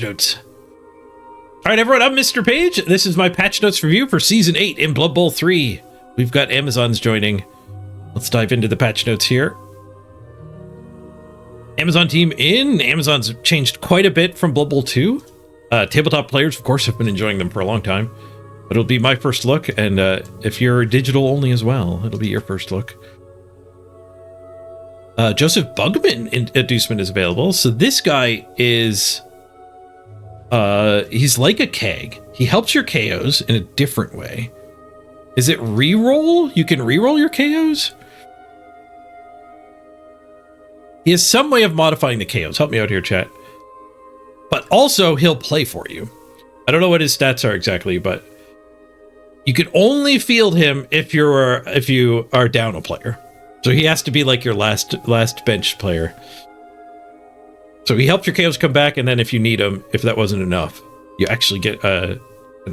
notes. All right, everyone, I'm Mr. Page. This is my patch notes review for Season 8 in Blood Bowl 3. We've got Amazon's joining. Let's dive into the patch notes here. Amazon team in. Amazon's changed quite a bit from Blood Bowl 2. Tabletop players, of course, have been enjoying them for a long time. But it'll be my first look, and if you're digital only as well, it'll be your first look. Joseph Bugman inducement is available. So this guy is... he's like a keg. He helps your KOs in a different way. Is it reroll? You can reroll your KOs? He has some way of modifying the KOs. Help me out here, chat. But also, he'll play for you. I don't know what his stats are exactly, but you can only field him if you are down a player. So he has to be like your last bench player. So he helps your KOs come back, and then if you need him, if that wasn't enough, you actually get an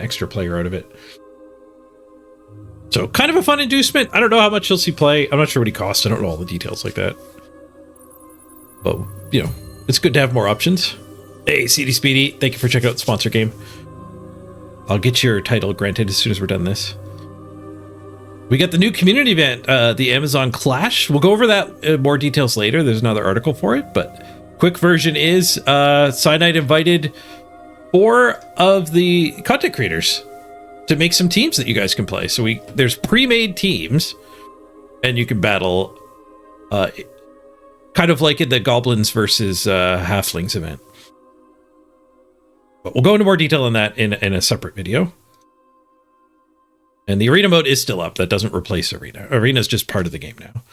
extra player out of it. So kind of a fun inducement. I don't know how much you'll see play. I'm not sure what he costs. I don't know all the details like that. But, you know, it's good to have more options. Hey, CD Speedy, thank you for checking out the sponsor game. I'll get your title granted as soon as we're done this. We got the new community event, the Amazon Clash. We'll go over that in more details later. There's another article for it, but quick version is Cyanide invited 4 of the content creators to make some teams that you guys can play. So there's pre-made teams, and you can battle kind of like in the Goblins versus Halflings event. But we'll go into more detail on that in a separate video. And the arena mode is still up. That doesn't replace arena. Arena is just part of the game now.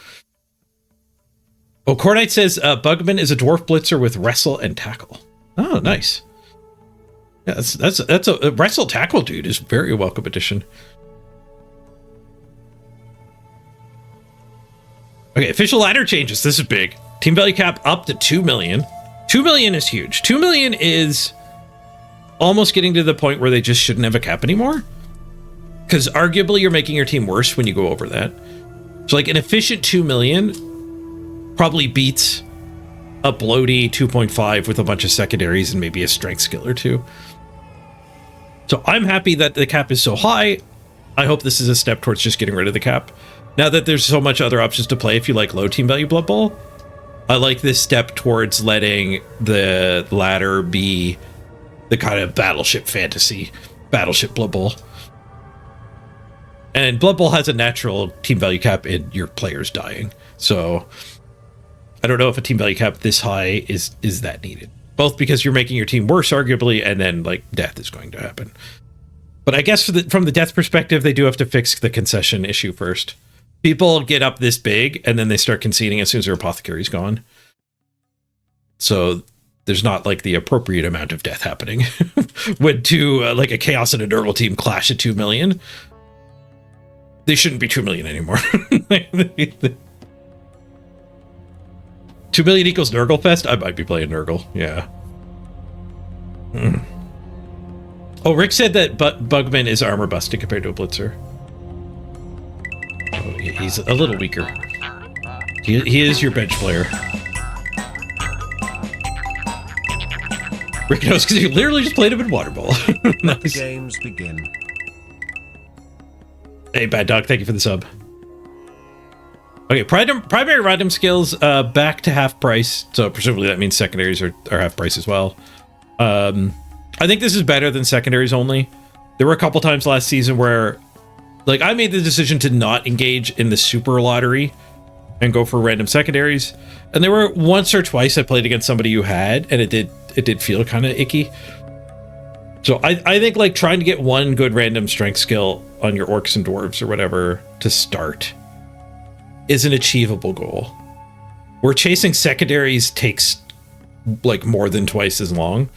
Oh, Cornite says Bugman is a dwarf blitzer with wrestle and tackle. Oh, nice. Yeah, that's a wrestle tackle dude is very welcome addition. Okay, official ladder changes. This is big. Team value cap up to 2 million. 2 million is huge. 2 million is almost getting to the point where they just shouldn't have a cap anymore. Because arguably you're making your team worse when you go over that. So like an efficient 2 million probably beats a bloaty 2.5 with a bunch of secondaries and maybe a strength skill or two. So I'm happy that the cap is so high. I hope this is a step towards just getting rid of the cap. Now that there's so much other options to play if you like low team value Blood Bowl, I like this step towards letting the ladder be the kind of battleship fantasy, battleship Blood Bowl. And Blood Bowl has a natural team value cap in your players dying. So I don't know if a team value cap this high is that needed. Both because you're making your team worse, arguably, and then like death is going to happen. But I guess from the death perspective, they do have to fix the concession issue first. People get up this big, and then they start conceding as soon as their apothecary's gone. So there's not like the appropriate amount of death happening. When two, like a Chaos and a Nurgle team clash at 2 million, they shouldn't be 2 million anymore. 2 million equals Nurgle Fest? I might be playing Nurgle, yeah. Oh, Rick said that Bugman is armor busted compared to a Blitzer. Oh, he's a little weaker. He is your bench player. Rick knows because you literally just played him in Water Bowl. Nice. The games begin. Hey, Bad Dog, thank you for the sub. Okay, primary random skills back to half price. So presumably that means secondaries are half price as well. I think this is better than secondaries only. There were a couple times last season where, like, I made the decision to not engage in the super lottery and go for random secondaries. And there were once or twice I played against somebody who had, and it did feel kind of icky. So I think like trying to get one good random strength skill on your orcs and dwarves or whatever to start is an achievable goal. Where chasing secondaries takes like more than twice as long.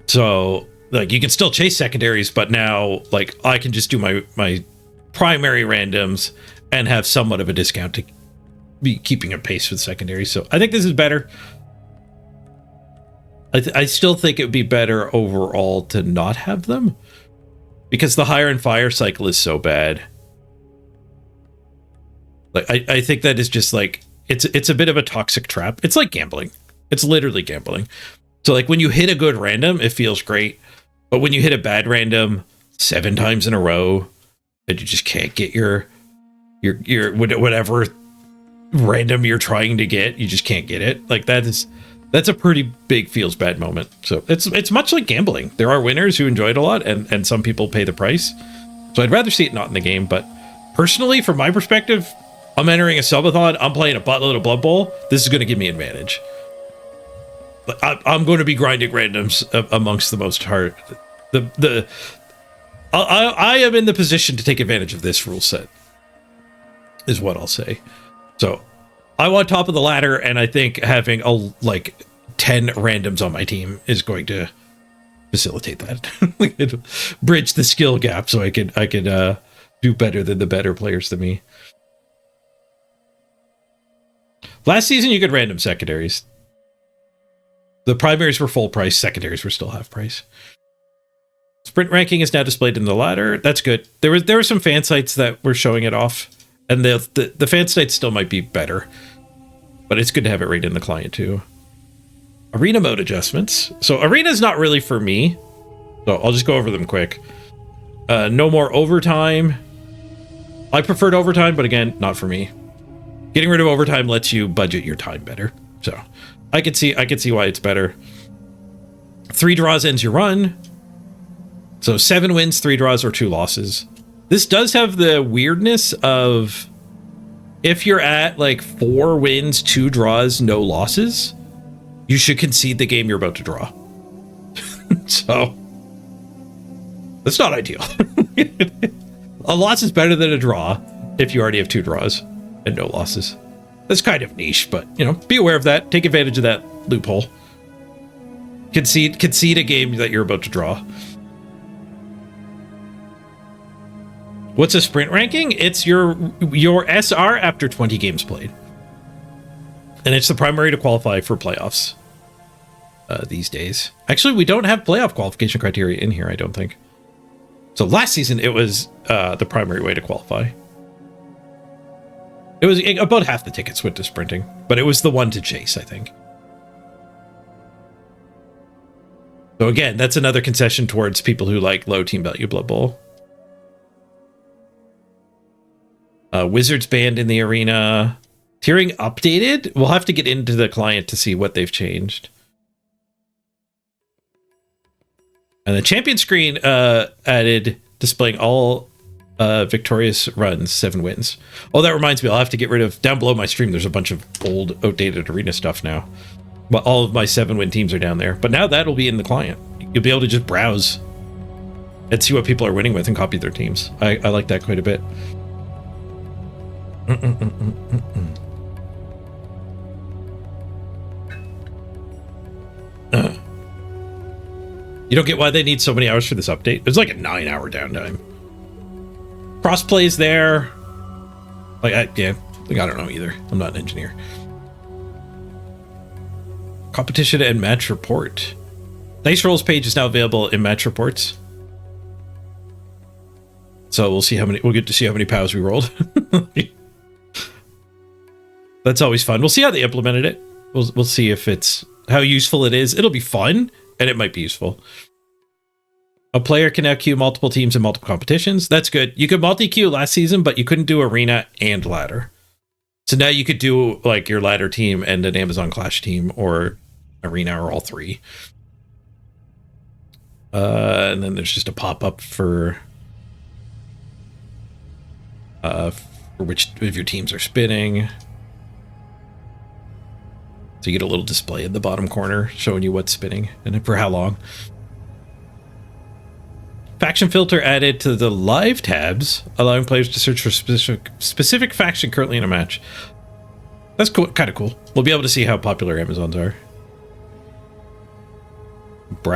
So like you can still chase secondaries, but now like I can just do my primary randoms and have somewhat of a discount to be keeping a pace with secondaries. So I think this is better. I still think it would be better overall to not have them because the higher and fire cycle is so bad. Like I think that is just like it's a bit of a toxic trap. It's like gambling. It's literally gambling. So like when you hit a good random, it feels great. But when you hit a bad random 7 times in a row and you just can't get your whatever random you're trying to get, you just can't get it. Like that's a pretty big feels bad moment. So it's much like gambling. There are winners who enjoy it a lot and some people pay the price. So I'd rather see it not in the game, but personally, from my perspective, I'm entering a subathon, I'm playing a buttload of Blood Bowl. This is going to give me advantage. I'm going to be grinding randoms amongst the most hard. I am in the position to take advantage of this rule set, is what I'll say. So I want top of the ladder, and I think having like 10 randoms on my team is going to facilitate that. Bridge the skill gap so I could do better than the better players than me. Last season you could random secondaries. The primaries were full price, secondaries were still half price. Sprint ranking is now displayed in the ladder. That's good. There were some fan sites that were showing it off, and the fan sites still might be better, but it's good to have it right in the client too. Arena mode adjustments. So arena is not really for me, so I'll just go over them quick. No more overtime. I preferred overtime, but again, not for me. Getting rid of overtime lets you budget your time better, so I could see why it's better. 3 draws ends your run. So 7 wins, 3 draws, or 2 losses. This does have the weirdness of if you're at like 4 wins, 2 draws, no losses, you should concede the game you're about to draw. So that's not ideal. A loss is better than a draw if you already have 2 draws and no losses. That's kind of niche, but you know, be aware of that. Take advantage of that loophole. Concede a game that you're about to draw. What's a sprint ranking? It's your SR after 20 games played. And it's the primary to qualify for playoffs these days. Actually, we don't have playoff qualification criteria in here, I don't think. So last season, it was the primary way to qualify. It was about half the tickets went to sprinting, but it was the one to chase, I think. So again, that's another concession towards people who like low team value Blood Bowl. Wizards banned in the arena. Tiering updated? We'll have to get into the client to see what they've changed. And the champion screen added displaying all victorious runs, 7 wins. Oh, that reminds me, I'll have to get rid of, down below my stream, there's a bunch of old, outdated arena stuff now. But all of my 7-win teams are down there. But now that'll be in the client. You'll be able to just browse and see what people are winning with and copy their teams. I like that quite a bit. You don't get why they need so many hours for this update? There's like a 9-hour downtime. Crossplay there. Like, I don't know either. I'm not an engineer. Competition and match report. Dice rolls page is now available in match reports. So we'll get to see how many POWs we rolled. That's always fun. We'll see how they implemented it. We'll see if how useful it is. It'll be fun, and it might be useful. A player can now queue multiple teams in multiple competitions. That's good. You could multi-queue last season, but you couldn't do arena and ladder. So now you could do like your ladder team and an Amazon Clash team, or arena, or all 3. And then there's just a pop-up for which of your teams are spinning. So you get a little display in the bottom corner showing you what's spinning and for how long. Faction filter added to the live tabs, allowing players to search for specific faction currently in a match. That's cool, kind of cool. We'll be able to see how popular Amazons are.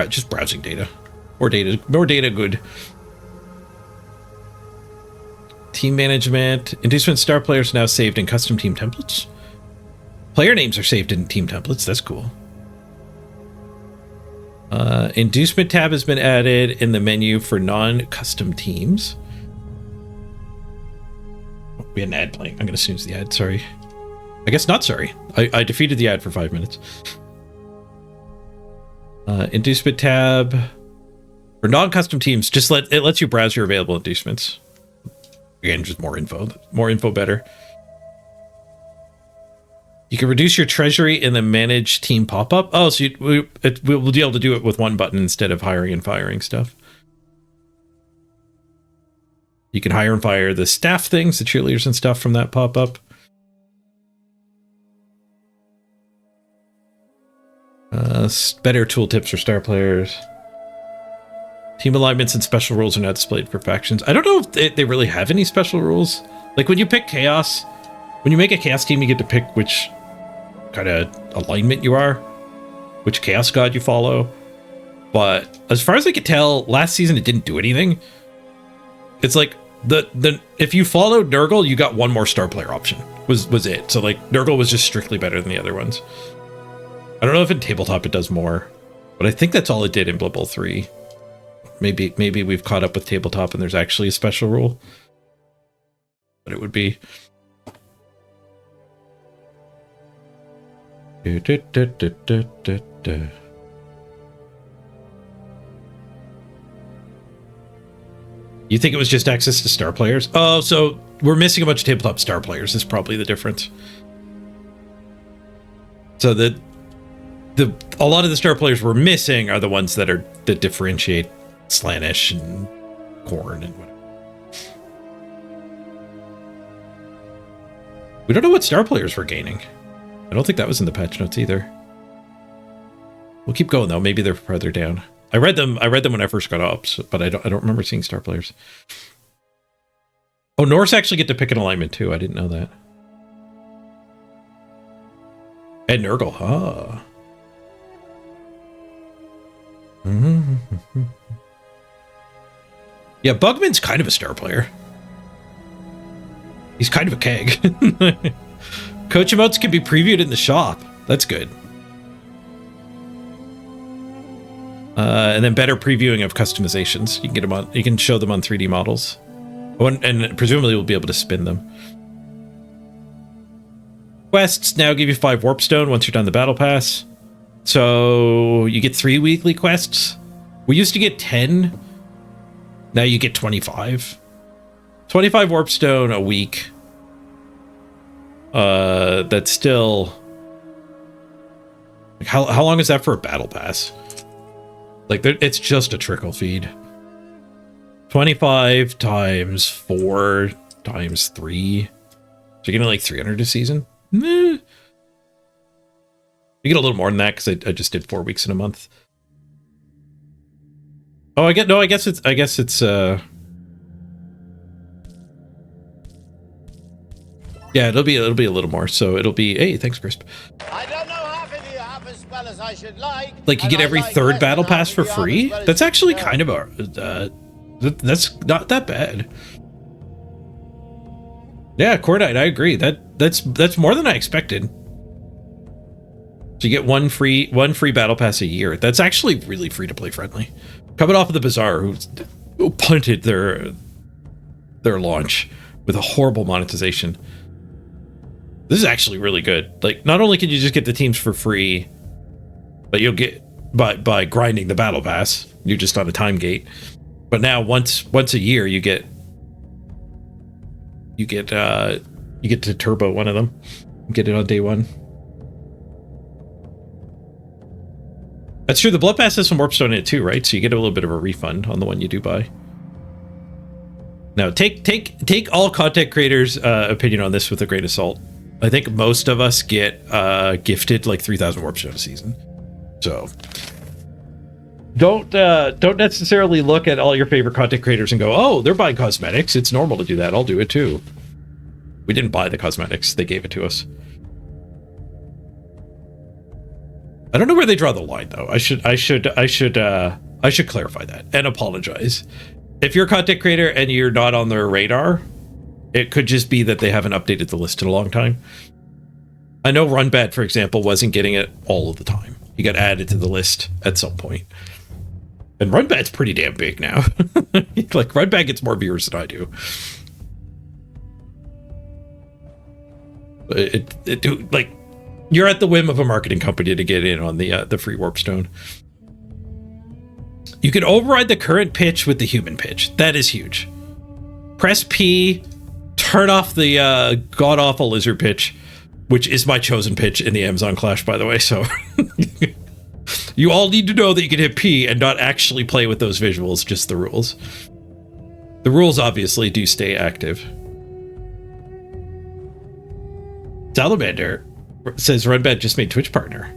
Just browsing data. More data good. Team management. Inducement star players now saved in custom team templates. Player names are saved in team templates. That's cool. Inducement tab has been added in the menu for non-custom teams. Oh, we had an ad playing. I'm going to snooze the ad. Sorry. I guess not sorry. I defeated the ad for 5 minutes. Inducement tab. For non-custom teams, it lets you browse your available inducements. Again, just more info. More info, better. You can reduce your treasury in the manage team pop-up. Oh, so we'll be able to do it with one button instead of hiring and firing stuff. You can hire and fire the staff things, the cheerleaders and stuff from that pop-up. Better tooltips for star players. Team alignments and special rules are not displayed for factions. I don't know if they really have any special rules. Like when you pick Chaos, when you make a Chaos team, you get to pick which kind of alignment you are, which Chaos God you follow. But as far as I could tell, last season it didn't do anything. It's like if you followed Nurgle, you got one more star player option. Was it. So like Nurgle was just strictly better than the other ones. I don't know if in tabletop it does more, but I think that's all it did in Blood Bowl 3. Maybe we've caught up with tabletop and there's actually a special rule. But it would be. You think it was just access to star players? Oh, so we're missing a bunch of tabletop star players is probably the difference. So a lot of the star players we're missing are the ones that differentiate Slanish and Corn and whatever. We don't know what star players we're gaining. I don't think that was in the patch notes either. We'll keep going though. Maybe they're farther down. I read them when I first got up, but I don't remember seeing star players. Oh, Norse actually get to pick an alignment too. I didn't know that. And Nurgle, huh? Yeah, Bugman's kind of a star player. He's kind of a keg. Coach emotes can be previewed in the shop. That's good. And then better previewing of customizations. You can get them on. You can show them on 3D models, and presumably we'll be able to spin them. Quests now give you 5 Warpstone once you're done the battle pass. So you get 3 weekly quests. We used to get 10. Now you get 25. 25 Warpstone a week. That's still... Like how long is that for a battle pass? Like, it's just a trickle feed. 25 times 4 times 3. So you're getting like 300 a season? You get a little more than that because I just did 4 weeks in a month. Oh, I guess it's yeah, it'll be a little more. So it'll be, hey, thanks, Crisp. I don't know half of you half as well as I should like. Like you get every third battle pass for free. That's actually kind of a that's not that bad. Yeah, Cordite, I agree. That's more than I expected. So you get one free battle pass a year. That's actually really free to play friendly. Coming off of the Bazaar, who punted their launch with a horrible monetization. This is actually really good. Like, not only can you just get the teams for free, but you'll get by grinding the battle pass. You're just on a time gate. But now once a year you get to turbo one of them. Get it on day 1. That's true. The Blood Pass has some Warpstone in it too, right? So you get a little bit of a refund on the one you do buy. Now, take all content creators' opinion on this with a grain of salt. I think most of us get gifted like 3,000 Warpstone a season. So don't necessarily look at all your favorite content creators and go, oh, they're buying cosmetics. It's normal to do that. I'll do it too. We didn't buy the cosmetics. They gave it to us. I don't know where they draw the line though. I should clarify that and apologize. If you're a content creator and you're not on their radar, it could just be that they haven't updated the list in a long time. I know Runbad, for example, wasn't getting it all of the time. He got added to the list at some point. And Runbad's pretty damn big now. Like, Runbad gets more viewers than I do. Like, you're at the whim of a marketing company to get in on the free Warpstone. You can override the current pitch with the human pitch. That is huge. Press P, turn off the god-awful lizard pitch, which is my chosen pitch in the Amazon Clash, by the way, so... You all need to know that you can hit P and not actually play with those visuals, just the rules. The rules obviously do stay active. Salamander says Runbad just made Twitch partner.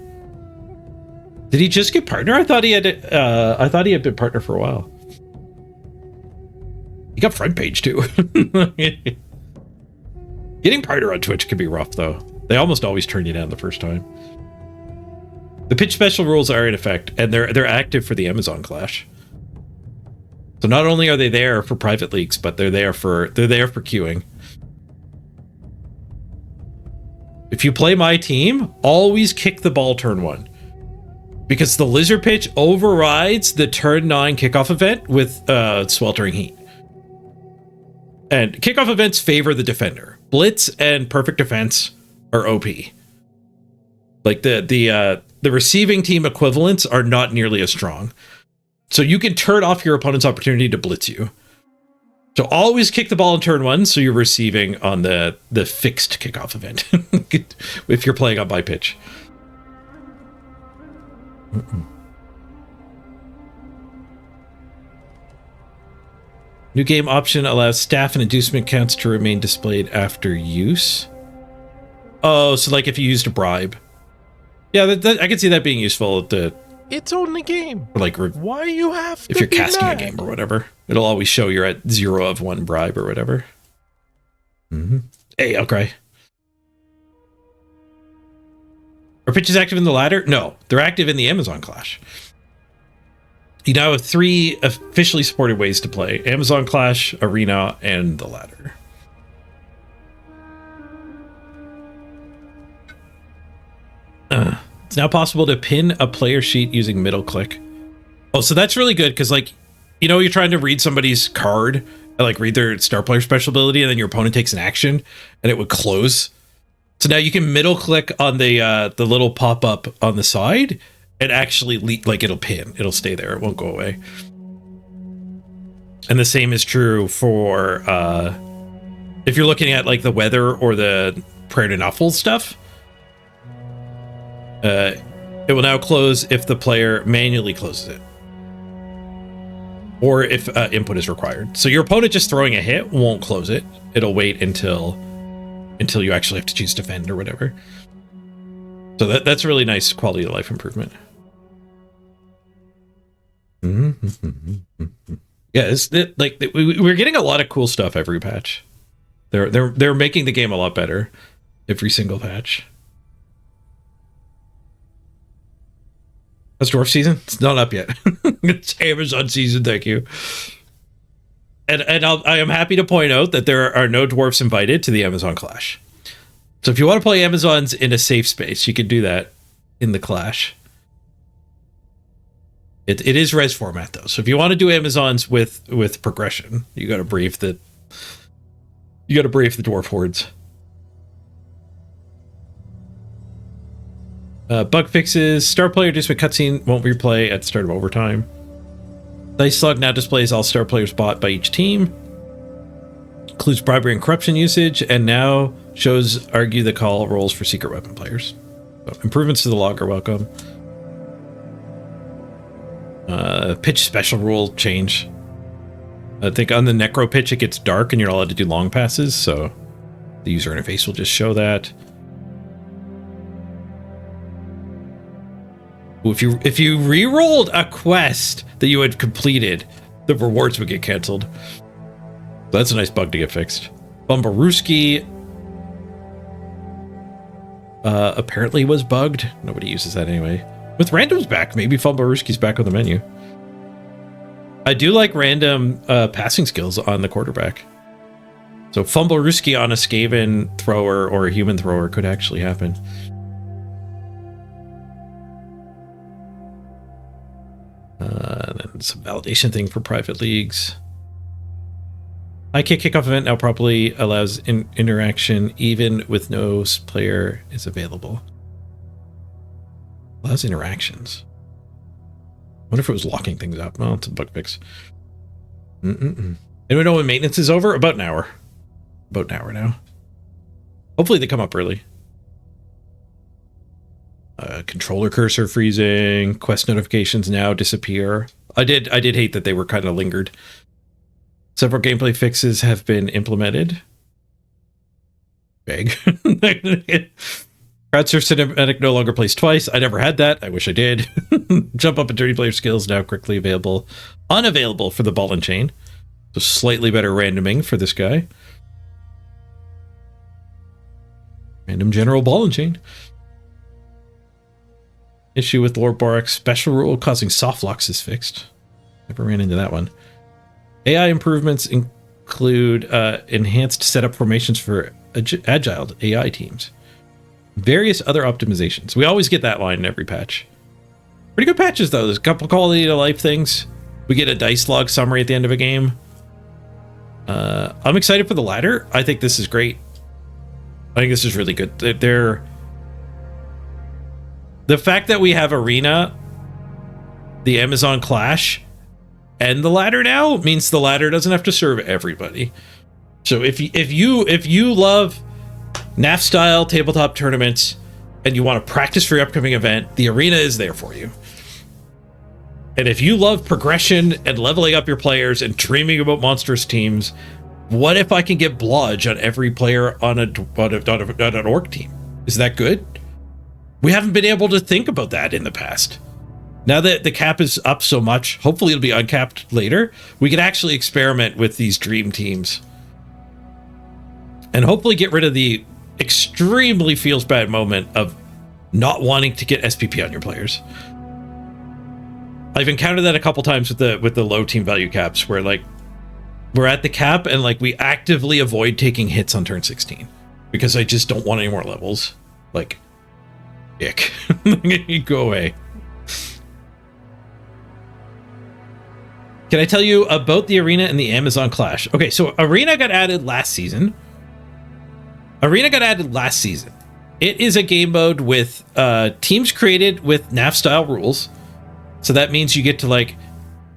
Did he just get partner? I thought he had been partner for a while. He got front page too. Getting partner on Twitch can be rough though. They almost always turn you down the first time. The pitch special rules are in effect, and they're active for the Amazon Clash. So not only are they there for private leagues, but they're there for queuing. If you play my team, always kick the ball turn 1. Because the lizard pitch overrides the turn 9 kickoff event with sweltering heat. And kickoff events favor the defender. Blitz and perfect defense are OP. Like the receiving team equivalents are not nearly as strong. So you can turn off your opponent's opportunity to blitz you. So always kick the ball in turn 1 so you're receiving on the fixed kickoff event. If you're playing on by pitch. New game option allows staff and inducement counts to remain displayed after use. Oh, so like if you used a bribe. Yeah, I can see that being useful. It's only game. Like, why you have to if you're casting mad? a game or whatever, it'll always show you're at 0 of 1 bribe or whatever. Hey, I'll cry. Are pitches active in the ladder? No, they're active in the Amazon Clash. You now have 3 officially supported ways to play: Amazon Clash, Arena, and the ladder. It's now possible to pin a player sheet using middle click. Oh, so that's really good because, like, you know, you're trying to read somebody's card and like read their star player special ability, and then your opponent takes an action and it would close. So now you can middle click on the little pop up on the side and actually like it'll pin. It'll stay there. It won't go away. And the same is true for if you're looking at like the weather or the prayer to Nuffle stuff. It will now close if the player manually closes it, or if input is required. So your opponent just throwing a hit won't close it. It'll wait until you actually have to choose defend or whatever. So that's a really nice quality of life improvement. Yeah, we're getting a lot of cool stuff every patch. They're making the game a lot better every single patch. That's dwarf season? It's not up yet. It's Amazon season, thank you. And I am happy to point out that there are no dwarfs invited to the Amazon Clash. So if you want to play Amazons in a safe space, you can do that in the Clash. It is res format though. So if you want to do Amazons with progression, you got to brave the dwarf hordes. Bug fixes. Star player inducement cutscene won't replay at the start of overtime. Dice Slug now displays all star players bought by each team. Includes bribery and corruption usage, and now shows argue the call rolls for secret weapon players. So improvements to the log are welcome. Pitch special rule change. I think on the necro pitch it gets dark and you're not allowed to do long passes, so the user interface will just show that. If you re-rolled a quest that you had completed, the rewards would get canceled. That's a nice bug to get fixed. Bumbaruski apparently was bugged. Nobody uses that anyway. With randoms back, maybe Bumbaruski's back on the menu. I do like random passing skills on the quarterback. So Fumbleruski on a Skaven thrower or a human thrower could actually happen. Then some validation thing for private leagues. High kick kickoff event now probably allows interaction even with no player is available. Allows interactions. wonder if it was locking things up. Well, it's a bug fix. Anyone know when maintenance is over? About an hour. About an hour now. Hopefully they come up early. Controller cursor freezing. Quest notifications now disappear. I did hate that they were kind of lingered. Several gameplay fixes have been implemented. Big. Crowdsurf cinematic no longer plays twice. I never had that. I wish I did. Jump up and dirty player skills now quickly available. Unavailable for the ball and chain. So slightly better randoming for this guy. Random general ball and chain. Issue with Lord Borak's special rule causing soft locks is fixed. Never ran into that one. AI improvements include enhanced setup formations for agile AI teams. Various other optimizations. We always get that line in every patch. Pretty good patches, though. There's a couple quality of life things. We get a dice log summary at the end of a game. I'm excited for the ladder. I think this is great. I think this is really good. The fact that we have Arena, the Amazon Clash, and the ladder now means the ladder doesn't have to serve everybody. So if you love NAF style tabletop tournaments and you want to practice for your upcoming event, the Arena is there for you. And if you love progression and leveling up your players and dreaming about monstrous teams, what if I can get Blodge on every player on an orc team? Is that good? We haven't been able to think about that in the past. Now that the cap is up so much, hopefully it'll be uncapped later, we can actually experiment with these dream teams. And hopefully get rid of the extremely feels bad moment of not wanting to get SPP on your players. I've encountered that a couple times with the low team value caps where like we're at the cap and like we actively avoid taking hits on turn 16 because I just don't want any more levels. Like, ick. Go away. Can I tell you about the Arena and the Amazon Clash? Okay, so Arena got added last season. It is a game mode with teams created with NAF style rules. So that means you get to like,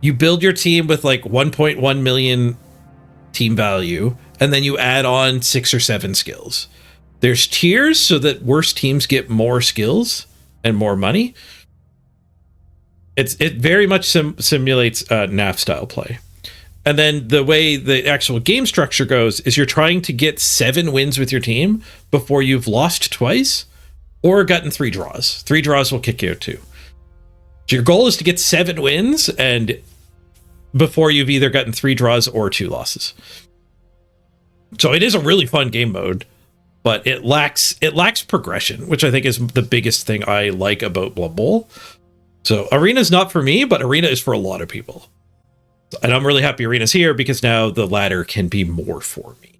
you build your team with like 1.1 million team value, and then you add on 6 or 7 skills. There's tiers so that worse teams get more skills and more money. It very much simulates NAF style play. And then the way the actual game structure goes is you're trying to get 7 wins with your team before you've lost twice or gotten 3 draws. 3 draws will kick you out too. So your goal is to get 7 wins and before you've either gotten 3 draws or 2 losses. So it is a really fun game mode, but it lacks progression, which I think is the biggest thing I like about Bloodbowl. So Arena's not for me, but Arena is for a lot of people. And I'm really happy Arena's here because now the ladder can be more for me.